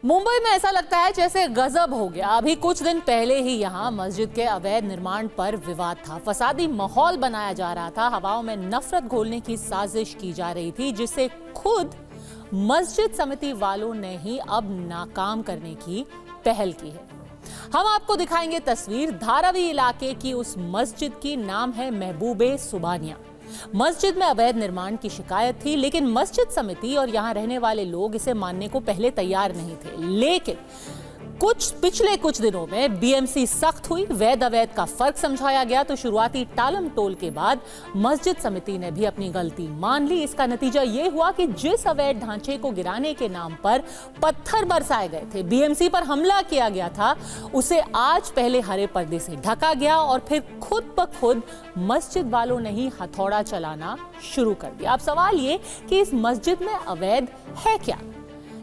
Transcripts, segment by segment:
मुंबई में ऐसा लगता है जैसे गजब हो गया। अभी कुछ दिन पहले ही यहाँ मस्जिद के अवैध निर्माण पर विवाद था। फसादी माहौल बनाया जा रहा था, हवाओं में नफरत घोलने की साजिश की जा रही थी, जिसे खुद मस्जिद समिति वालों ने ही अब नाकाम करने की पहल की है। हम आपको दिखाएंगे तस्वीर धारावी इलाके की उस मस्जिद की। नाम है महबूबे सुबानिया। मस्जिद में अवैध निर्माण की शिकायत थी, लेकिन मस्जिद समिति और यहां रहने वाले लोग इसे मानने को पहले तैयार नहीं थे। लेकिन पिछले कुछ दिनों में बीएमसी सख्त हुई, वैध अवैध का फर्क समझाया गया, तो शुरुआती टालम टोल के बाद मस्जिद समिति ने भी अपनी गलती मान ली। इसका नतीजा यह हुआ कि जिस अवैध ढांचे को गिराने के नाम पर पत्थर बरसाए गए थे, बीएमसी पर हमला किया गया था, उसे आज पहले हरे पर्दे से ढका गया और फिर खुद ब खुद मस्जिद वालों ने ही हथौड़ा चलाना शुरू कर दिया। अब सवाल ये कि इस मस्जिद में अवैध है क्या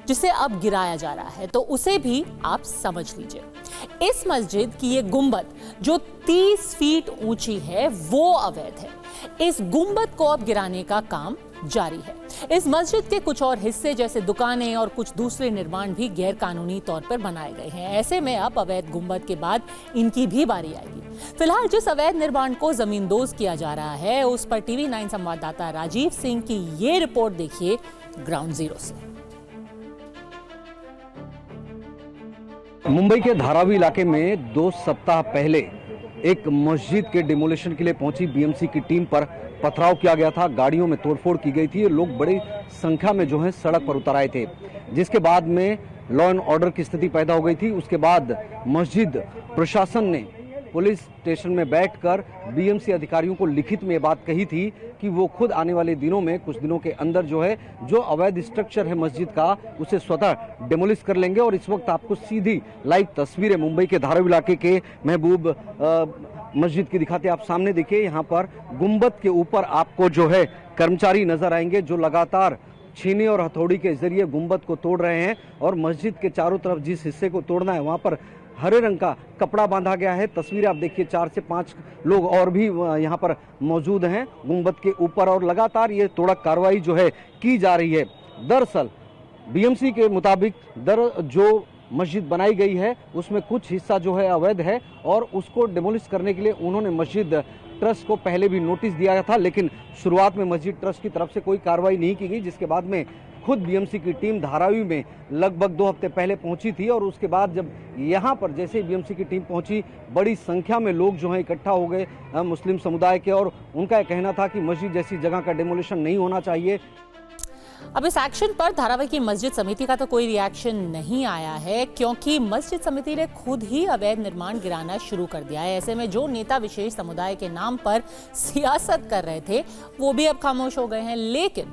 जिसे अब गिराया जा रहा है, तो उसे भी आप समझ लीजिए। इस मस्जिद की ये गुंबद जो 30 फीट ऊंची है वो अवैध है। इस गुंबद को अब गिराने का काम जारी है। इस मस्जिद के कुछ और हिस्से जैसे दुकानें और कुछ दूसरे निर्माण भी गैर कानूनी तौर पर बनाए गए हैं। ऐसे में अब अवैध गुंबद के बाद इनकी भी बारी आएगी। फिलहाल जिस अवैध निर्माण को जमींदोज किया जा रहा है, उस पर टीवी 9 संवाददाता राजीव सिंह की ये रिपोर्ट देखिए ग्राउंड जीरो से। मुंबई के धारावी इलाके में 2 सप्ताह पहले एक मस्जिद के डिमोलिशन के लिए पहुंची बीएमसी की टीम पर पथराव किया गया था। गाड़ियों में तोड़फोड़ की गई थी। लोग बड़ी संख्या में जो है सड़क पर उतर आए थे, जिसके बाद में लॉ एंड ऑर्डर की स्थिति पैदा हो गई थी। उसके बाद मस्जिद प्रशासन ने पुलिस स्टेशन में बैठकर बीएमसी अधिकारियों को लिखित में बात कही थी कि वो खुद आने वाले दिनों में, कुछ दिनों के अंदर जो है जो अवैध स्ट्रक्चर है मस्जिद का, उसे स्वतः डिमोलिश कर लेंगे। और इस वक्त आपको सीधी लाइव तस्वीरें मुंबई के धारावी इलाके के महबूब मस्जिद की दिखाते। आप सामने देखिए, यहाँ पर गुंबद के ऊपर आपको जो है कर्मचारी नजर आएंगे जो लगातार छीनी और हथौड़ी के जरिए गुंबद को तोड़ रहे हैं। और मस्जिद के चारों तरफ जिस हिस्से को तोड़ना है वहां पर हरे रंग का कपड़ा बांधा गया है। तस्वीरें आप देखिए, 4 से 5 लोग और भी यहाँ पर मौजूद हैं गुंबद के ऊपर, और लगातार ये तोड़क कार्रवाई जो है की जा रही है। दरअसल बीएमसी के मुताबिक जो मस्जिद बनाई गई है उसमें कुछ हिस्सा जो है अवैध है, और उसको डिमोलिश करने के लिए उन्होंने मस्जिद ट्रस्ट को पहले भी नोटिस दिया था, लेकिन शुरुआत में मस्जिद ट्रस्ट की तरफ से कोई कार्रवाई नहीं की गई। जिसके बाद में खुद बीएमसी की टीम धारावी में लगभग 2 हफ्ते पहले पहुंची थी, और उसके बाद जब यहां पर जैसे बीएमसी की टीम पहुंची, बड़ी संख्या में लोग जो हैं इकट्ठा हो गए मुस्लिम समुदाय के, और उनका कहना था कि मस्जिद जैसी जगह का डिमोलिशन नहीं होना चाहिए। अब इस एक्शन पर धारावी की मस्जिद समिति का तो कोई रिएक्शन नहीं आया है, क्योंकि मस्जिद समिति ने खुद ही अवैध निर्माण गिराना शुरू कर दिया है। ऐसे में जो नेता विशेष समुदाय के नाम पर सियासत कर रहे थे वो भी अब खामोश हो गए हैं। लेकिन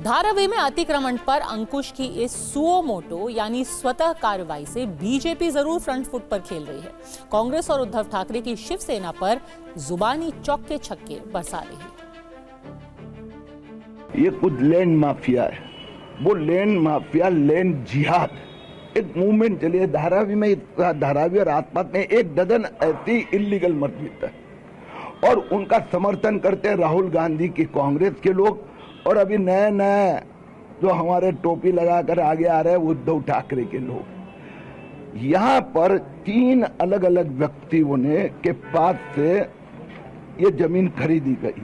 धारावी में अतिक्रमण पर अंकुश की इस सुओ मोटो यानी स्वतः कार्रवाई से बीजेपी जरूर फ्रंट फुट पर खेल रही है। कांग्रेस और उद्धव ठाकरे की शिवसेना पर जुबानी चौके छक्के बरसा रही है। ये कुछ लैंड माफिया है, वो लैंड माफिया, लैंड जिहाद एक मूवमेंट चली है धारावी में। धारावी और आसपास में 1 डजन ऐसी इलीगल मस्जिद है, और उनका समर्थन करते हैं राहुल गांधी की कांग्रेस के लोग, और अभी नए नए जो हमारे टोपी लगाकर आगे आ रहे हैं उद्धव ठाकरे के लोग। यहाँ पर 3 अलग अलग व्यक्तियों ने के पास से ये जमीन खरीदी गई।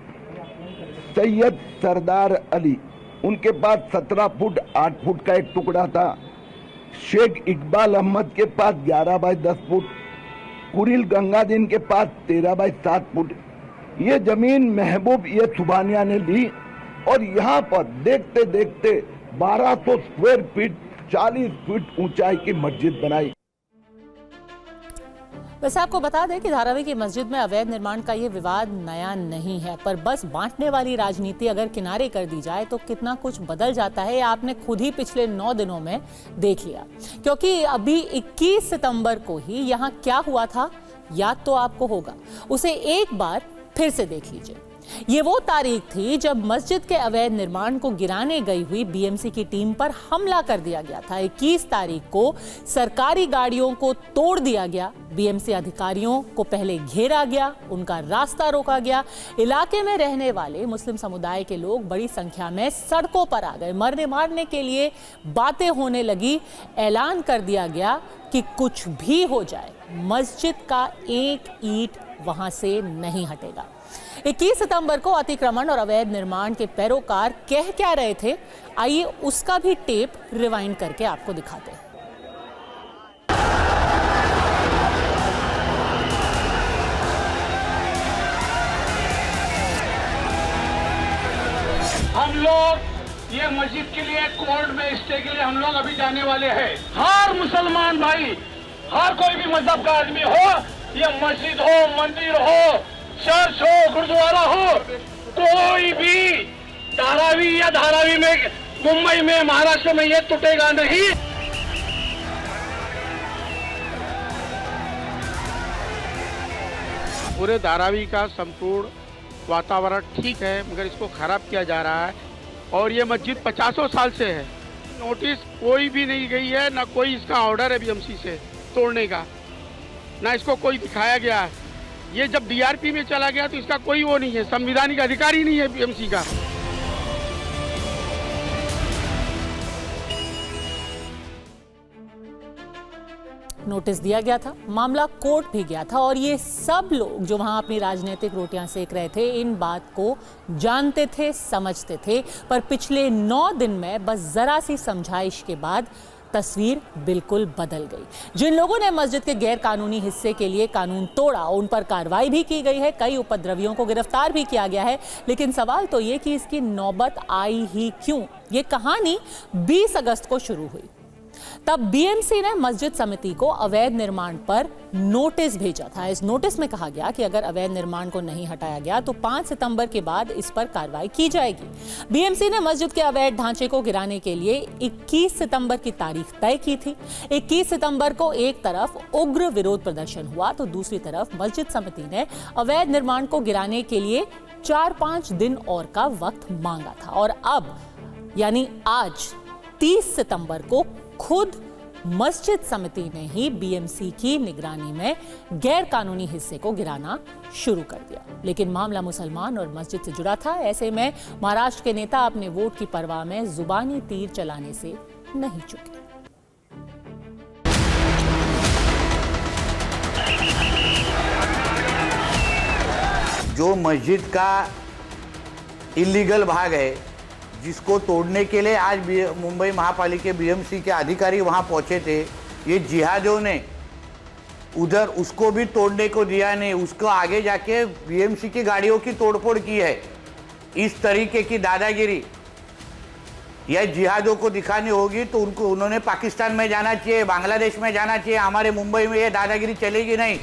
सैयद सरदार अली, उनके पास 17 फुट 8 फुट का एक टुकड़ा था। शेख इकबाल अहमद के पास 11 बाई 10 फुट। कुरिल गंगादीन के पास 13 बाई 7 फुट। ये जमीन महबूब ये सुबानिया ने ली, और यहाँ पर देखते देखते 1200 स्क्वायर फीट 40 फीट ऊंचाई की मस्जिद बनाई। वैसे आपको बता दें कि धारावी की मस्जिद में अवैध निर्माण का ये विवाद नया नहीं है, पर बस बांटने वाली राजनीति अगर किनारे कर दी जाए तो कितना कुछ बदल जाता है, आपने खुद ही पिछले 9 दिनों में देख लिया। क्योंकि अभी 21 सितंबर को ही यहाँ क्या हुआ था याद तो आपको होगा, उसे एक बार फिर से देख लीजिए। ये वो तारीख थी जब मस्जिद के अवैध निर्माण को गिराने गई हुई बीएमसी की टीम पर हमला कर दिया गया था। 21 तारीख को सरकारी गाड़ियों को तोड़ दिया गया, बीएमसी अधिकारियों को पहले घेरा गया, उनका रास्ता रोका गया। इलाके में रहने वाले मुस्लिम समुदाय के लोग बड़ी संख्या में सड़कों पर आ गए। मरने मारने के लिए बातें होने लगी। ऐलान कर दिया गया कि कुछ भी हो जाए, मस्जिद का एक ईंट वहां से नहीं हटेगा। 21 सितंबर को अतिक्रमण और अवैध निर्माण के पैरोकार कह क्या रहे थे, आइए उसका भी टेप रिवाइंड करके आपको दिखाते हैं। हम लोग ये मस्जिद के लिए कोर्ट में स्टे के लिए हम लोग अभी जाने वाले हैं। हर मुसलमान भाई, हर कोई भी मजहब का आदमी हो, ये मस्जिद हो, मंदिर हो, चर्च हो, गुरुद्वारा हो, कोई भी धारावी या धारावी में मुंबई में महाराष्ट्र में ये टूटेगा नहीं। पूरे धारावी का संपूर्ण वातावरण ठीक है, मगर इसको खराब किया जा रहा है। और ये मस्जिद 50 साल से है, नोटिस कोई भी नहीं गई है, ना कोई इसका ऑर्डर है बीएमसी से तोड़ने का, ना इसको कोई दिखाया गया है। ये जब डीआरपी में चला गया तो इसका कोई वो नहीं है, संवैधानिक अधिकार ही नहीं है बीएमसी का। नोटिस दिया गया था, मामला कोर्ट भी गया था और ये सब लोग जो वहां अपनी राजनीतिक रोटियां सेक रहे थे, इन बात को जानते थे, समझते थे। पर पिछले 9 दिन में बस जरा सी समझाइश के बाद तस्वीर बिल्कुल बदल गई। जिन लोगों ने मस्जिद के गैर कानूनी हिस्से के लिए कानून तोड़ा, उन पर कार्रवाई भी की गई है, कई उपद्रवियों को गिरफ्तार भी किया गया है। लेकिन सवाल तो ये कि इसकी नौबत आई ही क्यों? ये कहानी 20 अगस्त को शुरू हुई। तब बीएमसी ने मस्जिद समिति को अवैध निर्माण पर नोटिस भेजा था। इस नोटिस में कहा गया कि अगर अवैध निर्माण को नहीं हटाया गया तो 5 सितंबर के बाद इस पर कार्रवाई की जाएगी। बीएमसी ने मस्जिद के अवैध ढांचे को गिराने के लिए 21 सितंबर की तारीख तय की थी। 21 सितंबर को एक तरफ उग्र विरोध प्रदर्शन हुआ तो दूसरी तरफ मस्जिद समिति ने अवैध निर्माण को गिराने के लिए 4-5 दिन और का वक्त मांगा था। और अब यानी आज 30 सितंबर को खुद मस्जिद समिति ने ही बीएमसी की निगरानी में गैर कानूनी हिस्से को गिराना शुरू कर दिया। लेकिन मामला मुसलमान और मस्जिद से जुड़ा था। ऐसे में महाराष्ट्र के नेता अपने वोट की परवाह में जुबानी तीर चलाने से नहीं चुके। जो मस्जिद का इलीगल भाग है, जिसको तोड़ने के लिए आज मुंबई महापालिका बीएमसी के अधिकारी वहां पहुंचे थे, ये जिहादियों ने उधर उसको भी तोड़ने को दिया नहीं, उसको आगे जाके बीएमसी की गाड़ियों की तोड़फोड़ की है। इस तरीके की दादागिरी यह जिहादियों को दिखानी होगी तो उन्होंने पाकिस्तान में जाना चाहिए, बांग्लादेश में जाना चाहिए। हमारे मुंबई में ये दादागिरी चलेगी नहीं।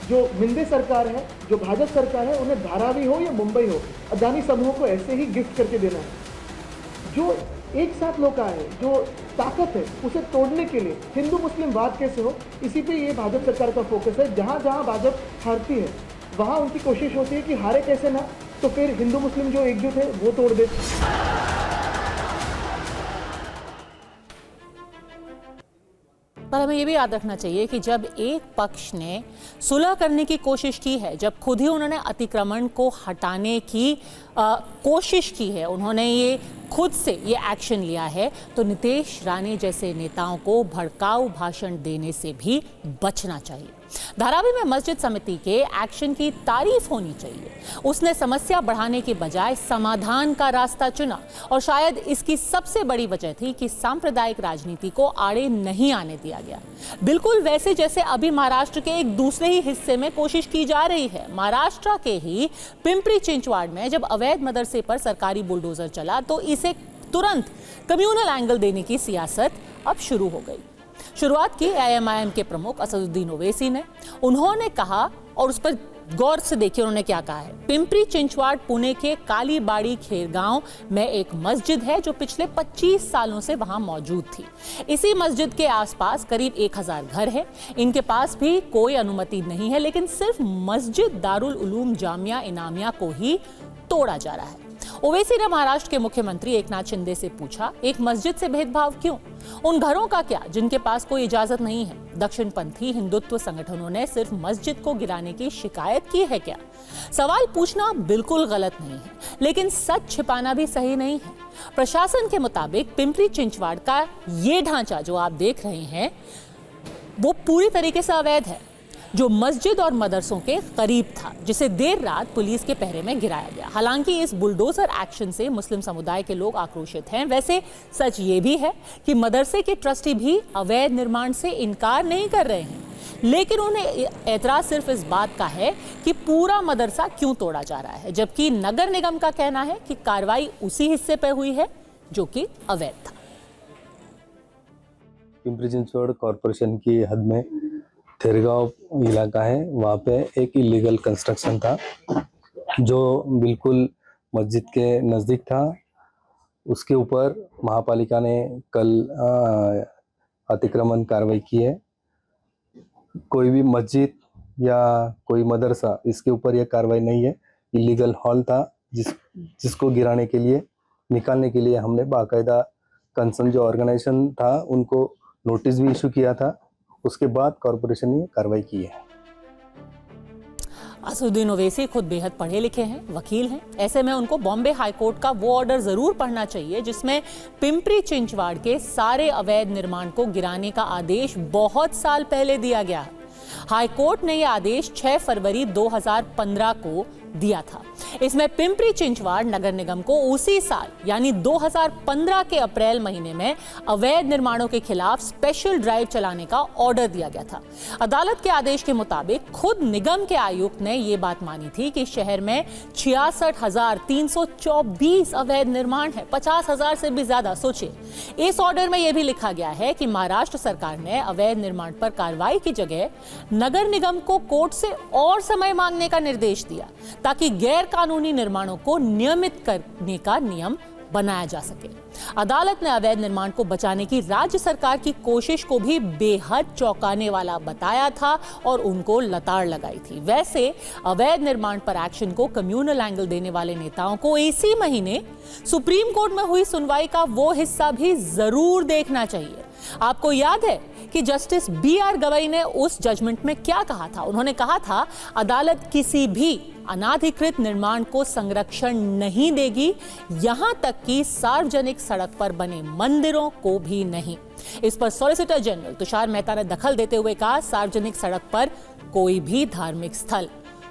जो मिंदे सरकार है, जो भाजपा सरकार है, उन्हें धारावी हो या मुंबई हो, अदानी समूह को ऐसे ही गिफ्ट करके देना है। जो एक साथ लोग आए, जो ताकत है, उसे तोड़ने के लिए हिंदू मुस्लिम वाद कैसे हो, इसी पे ये भाजपा सरकार का फोकस है। जहाँ जहाँ भाजपा हारती है वहाँ उनकी कोशिश होती है कि हारे कैसे ना, तो फिर हिंदू मुस्लिम जो एकजुट है वो तोड़ दे। पर हमें ये भी याद रखना चाहिए कि जब एक पक्ष ने सुलह करने की कोशिश की है, जब खुद ही उन्होंने अतिक्रमण को हटाने की कोशिश की है, उन्होंने ये खुद से ये एक्शन लिया है, तो नितेश राणे जैसे नेताओं को भड़काऊ भाषण देने से भी बचना चाहिए। धारावी में मस्जिद समिति के एक्शन की तारीफ होनी चाहिए। उसने समस्या बढ़ाने के बजाय समाधान का रास्ता चुना और शायद इसकी सबसे बड़ी वजह थी कि सांप्रदायिक राजनीति को आड़े नहीं आने दिया गया। बिल्कुल वैसे जैसे अभी महाराष्ट्र के एक दूसरे ही हिस्से में कोशिश की जा रही है। महाराष्ट्र के ही पिंपरी चिंचवाड़ में जब अवैध मदरसे पर सरकारी बुलडोजर चला तो इसे तुरंत कम्युनल एंगल देने की सियासत अब शुरू हो गई। शुरुआत की एएमआईएम के प्रमुख असदुद्दीन ओवैसी ने। उन्होंने कहा और उस पर गौर से देखिए उन्होंने क्या कहा है। पिंपरी चिंचवाड़ पुणे के कालीबाड़ी खेरगांव में एक मस्जिद है जो पिछले 25 सालों से वहां मौजूद थी। इसी मस्जिद के आसपास करीब 1000 घर है। इनके पास भी कोई अनुमति नहीं है, लेकिन सिर्फ मस्जिद दारुल उलूम जामिया इनामिया को ही तोड़ा जा रहा है। ओवैसी ने महाराष्ट्र के मुख्यमंत्री एकनाथ शिंदे से पूछा, एक मस्जिद से भेदभाव क्यों? उन घरों का क्या जिनके पास कोई इजाजत नहीं है? दक्षिणपंथी हिंदुत्व संगठनों ने सिर्फ मस्जिद को गिराने की शिकायत की है क्या? सवाल पूछना बिल्कुल गलत नहीं है, लेकिन सच छिपाना भी सही नहीं है। प्रशासन के मुताबिक पिंपरी चिंचवाड़ का ये ढांचा जो आप देख रहे हैं वो पूरी तरीके से अवैध है, जो मस्जिद और मदरसों के करीब था, जिसे देर रात पुलिस के पहरे में गिराया गया। हालांकि इस बुलडोजर एक्शन से मुस्लिम समुदाय के लोग आक्रोशित हैं। वैसे सच ये भी है कि मदरसे के ट्रस्टी भी अवैध निर्माण से इनकार नहीं कर रहे हैं, लेकिन उन्हें एतराज सिर्फ इस बात का है कि पूरा मदरसा क्यों तोड़ा जा रहा है, जबकि नगर निगम का कहना है कि कार्रवाई उसी हिस्से पर हुई है जो कि अवैध था। पिंपरी चिंचवड़ कॉरपोरेशन की हद में खेरगांव इलाका है, वहाँ पे एक इलीगल कंस्ट्रक्शन था जो बिल्कुल मस्जिद के नज़दीक था। उसके ऊपर महापालिका ने कल अतिक्रमण कार्रवाई की है। कोई भी मस्जिद या कोई मदरसा इसके ऊपर यह कार्रवाई नहीं है। इलीगल हॉल था जिसको गिराने के लिए, निकालने के लिए हमने बाकायदा कंसर्न जो ऑर्गेनाइजेशन था उनको नोटिस भी इशू किया था। उसके बाद कॉर्पोरेशन ने कार्रवाई की है। असदुद्दीन ओवैसी खुद बेहद पढ़े लिखे हैं, वकील हैं। ऐसे में उनको बॉम्बे हाईकोर्ट का वो ऑर्डर जरूर पढ़ना चाहिए जिसमें पिंपरी चिंचवाड़ के सारे अवैध निर्माण को गिराने का आदेश बहुत साल पहले दिया गया। हाईकोर्ट ने यह आदेश 6 फरवरी 2015 को दिया था। इसमें पिंपरी चिंचवाड़ नगर निगम को उसी साल यानी 2015 के अप्रैल महीने में अवैध निर्माणों के खिलाफ स्पेशल ड्राइव चलाने का ऑर्डर दिया गया था। अदालत के आदेश के मुताबिक खुद निगम के आयुक्त ने यह बात मानी थी कि शहर में 66,324 अवैध निर्माण है, 50,000 से भी ज्यादा। सोचिए, इस ऑर्डर में यह भी लिखा गया है कि महाराष्ट्र सरकार ने अवैध निर्माण पर कार्रवाई की जगह नगर निगम को कोर्ट से और समय मांगने का निर्देश दिया ताकि गैर कानूनी निर्माणों को नियमित करने का नियम बनाया जा सके। अदालत ने अवैध निर्माण को बचाने की राज्य सरकार की कोशिश को भी बेहद चौंकाने वाला बताया था और उनको लताड़ लगाई थी। वैसे अवैध निर्माण पर एक्शन को कम्युनल एंगल देने वाले नेताओं को इसी महीने सुप्रीम कोर्ट में हुई सुनवाई का वो हिस्सा भी जरूर देखना चाहिए। आपको याद है कि जस्टिस BR गवई ने उस जजमेंट में क्या कहा था? उन्होंने कहा था, अदालत किसी भी अनाधिकृत निर्माण को संरक्षण नहीं देगी, यहां तक कि सार्वजनिक सड़क पर बने मंदिरों को भी नहीं। इस पर सॉलिसिटर जनरल तुषार मेहता ने दखल देते हुए कहा, सार्वजनिक सड़क पर कोई भी धार्मिक स्थल।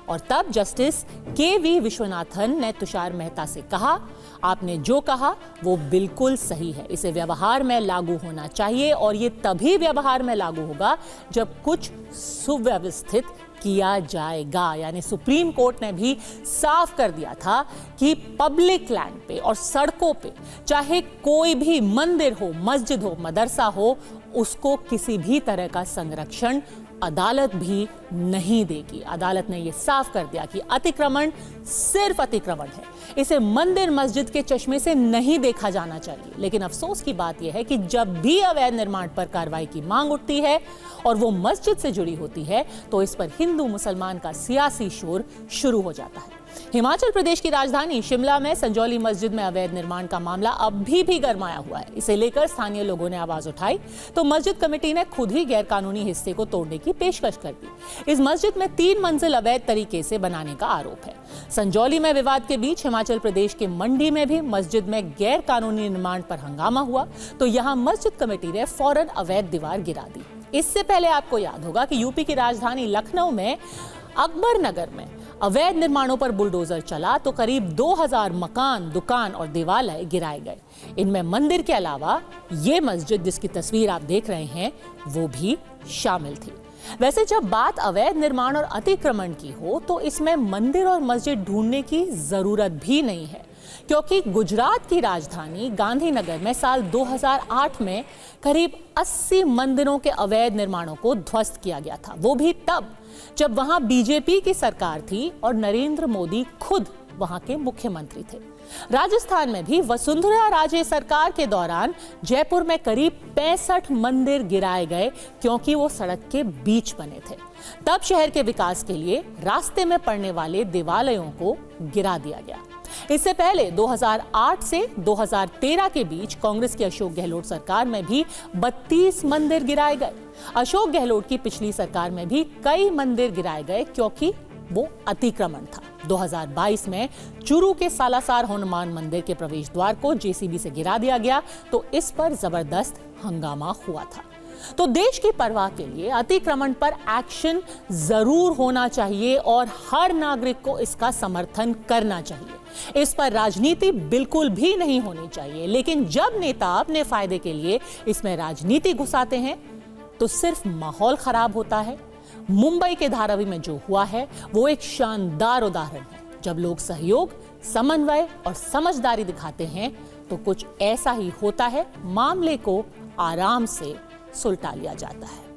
और तब जस्टिस KV विश्वनाथन ने तुषार मेहता से कहा, आपने जो कहा वो बिल्कुल सही है, इसे व्यवहार में लागू होना चाहिए और ये तभी व्यवहार में लागू होगा जब कुछ सुव्यवस्थित किया जाएगा। यानी सुप्रीम कोर्ट ने भी साफ कर दिया था कि पब्लिक लैंड पे और सड़कों पे चाहे कोई भी मंदिर हो, मस्जिद हो, मदरसा हो, उसको किसी भी तरह का संरक्षण अदालत भी नहीं देगी। अदालत ने यह साफ कर दिया कि अतिक्रमण सिर्फ अतिक्रमण है, इसे मंदिर मस्जिद के चश्मे से नहीं देखा जाना चाहिए। लेकिन अफसोस की बात यह है कि जब भी अवैध निर्माण पर कार्रवाई की मांग उठती है और वो मस्जिद से जुड़ी होती है तो इस पर हिंदू मुसलमान का सियासी शोर शुरू हो जाता है। हिमाचल प्रदेश की राजधानी शिमला में संजौली मस्जिद में अवैध निर्माण का मामला अभी भी गरमाया हुआ है। इसे लेकर स्थानीय लोगों ने आवाज उठाई तो मस्जिद कमेटी ने खुद ही गैरकानूनी हिस्से को तोड़ने की पेशकश कर दी। इस मस्जिद में 3 मंजिल अवैध तरीके से बनाने का आरोप है। संजौली में विवाद के बीच हिमाचल प्रदेश के मंडी में भी मस्जिद में गैर कानूनी निर्माण पर हंगामा हुआ तो यहाँ मस्जिद कमेटी ने फौरन अवैध दीवार गिरा दी। इससे पहले आपको याद होगा कि यूपी की राजधानी लखनऊ में अकबर नगर में अवैध निर्माणों पर बुलडोजर चला तो करीब 2000 मकान, दुकान और देवालय गिराए गए। इनमें मंदिर के अलावा ये मस्जिद जिसकी तस्वीर आप देख रहे हैं वो भी शामिल थी। वैसे जब बात अवैध निर्माण और अतिक्रमण की हो तो इसमें मंदिर और मस्जिद ढूंढने की जरूरत भी नहीं है। क्योंकि गुजरात की राजधानी गांधीनगर में साल 2008 में करीब 80 मंदिरों के अवैध निर्माणों को ध्वस्त किया गया था। वो भी तब जब वहां बीजेपी की सरकार थी और नरेंद्र मोदी खुद वहां के मुख्यमंत्री थे। राजस्थान में भी वसुंधरा राजे सरकार के दौरान जयपुर में करीब 65 मंदिर गिराए गए क्योंकि वो सड़क के बीच बने थे। तब शहर के विकास के लिए रास्ते में पड़ने वाले देवालयों को गिरा दिया गया। इससे पहले 2008 से 2013 के बीच कांग्रेस की अशोक गहलोत सरकार में भी 32 मंदिर गिराए गए। अशोक गहलोत की पिछली सरकार में भी कई मंदिर गिराए गए क्योंकि वो अतिक्रमण था। 2022 में चूरू के सालासर हनुमान मंदिर के प्रवेश द्वार को जेसीबी से गिरा दिया गया तो इस पर जबरदस्त हंगामा हुआ था। तो देश की परवाह के लिए अतिक्रमण पर एक्शन जरूर होना चाहिए और हर नागरिक को इसका समर्थन करना चाहिए। इस पर राजनीति बिल्कुल भी नहीं होनी चाहिए। लेकिन जब नेता अपने फायदे के लिए इसमें राजनीति घुसाते हैं तो सिर्फ माहौल खराब होता है। मुंबई के धारावी में जो हुआ है वो एक शानदार उदाहरण है। जब लोग सहयोग, समन्वय और समझदारी दिखाते हैं तो कुछ ऐसा ही होता है, मामले को आराम से सुलटा लिया जाता है।